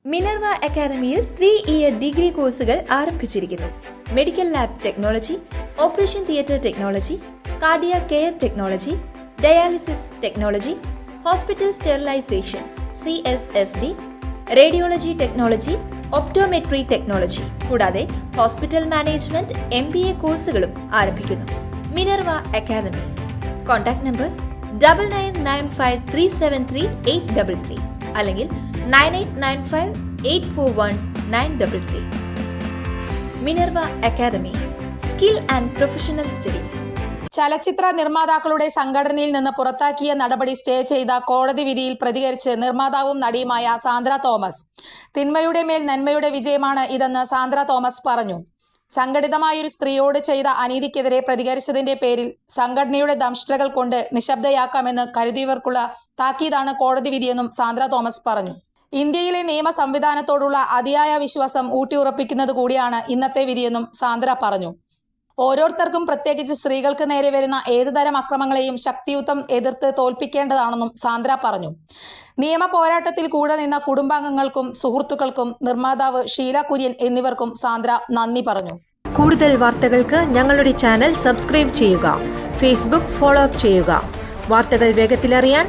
Minerva അക്കാദമിയിൽ 3-ഇയർ degree കോഴ്സുകൾ ആരംഭിച്ചിരിക്കുന്നു. Medical lab technology, operation theatre technology, cardiac care technology, dialysis technology, hospital sterilisation (CSSD), radiology technology, optometry technology കൂടാതെ hospital management MBA കോഴ്സുകളും ആരംഭിക്കുന്നു. Minerva academy. Contact number 9995373833 അല്ലെങ്കിൽ 9895841933. Minerva academy, skill and professional studies. ചലച്ചിത്ര നിർമ്മാതാക്കളുടെ സംഘടനയിൽ നിന്ന് പുറത്താക്കിയ നടപടി സ്റ്റേ ചെയ്ത കോടതി വിധിയിൽ പ്രതികരിച്ച് നിർമ്മാതാവും നടിയുമായ സാന്ദ്ര തോമസ്. തിന്മയുടെ മേൽ നന്മയുടെ വിജയമാണ് ഇതെന്ന് സാന്ദ്ര തോമസ് പറഞ്ഞു. സംഘടിതമായൊരു സ്ത്രീയോട് ചെയ്ത അനീതിക്കെതിരെ പ്രതികരിച്ചതിന്റെ പേരിൽ സംഘടനയുടെ ദംഷ്ട്രകൾ കൊണ്ട് നിശബ്ദയാക്കാമെന്ന് കരുതിയവർക്കുള്ള താക്കീതാണ് കോടതി വിധിയെന്നും സാന്ദ്ര തോമസ് പറഞ്ഞു. ഇന്ത്യയിലെ നിയമ സംവിധാനത്തോടുള്ള അതിയായ വിശ്വാസം ഊട്ടിയുറപ്പിക്കുന്നത് കൂടിയാണ് ഇന്നത്തെ വിധിയെന്നും സാന്ദ്ര പറഞ്ഞു. ഓരോരുത്തർക്കും, പ്രത്യേകിച്ച് സ്ത്രീകൾക്ക് നേരെ വരുന്ന ഏതുതരം അക്രമങ്ങളെയും ശക്തിയുക്തം എതിർത്ത് തോൽപ്പിക്കേണ്ടതാണെന്നും സാന്ദ്ര പറഞ്ഞു. നിയമ പോരാട്ടത്തിൽ കൂടെ നിന്ന കുടുംബാംഗങ്ങൾക്കും സുഹൃത്തുക്കൾക്കും നിർമ്മാതാവ് ഷീല കുര്യൻ എന്നിവർക്കും സാന്ദ്ര നന്ദി പറഞ്ഞു. കൂടുതൽ വാർത്തകൾക്ക് ഞങ്ങളുടെ ചാനൽ സബ്സ്ക്രൈബ് ചെയ്യുക. ഫേസ്ബുക്ക് ഫോളോ അപ്പ് ചെയ്യുക. വാർത്തകൾ വേഗത്തിലറിയാൻ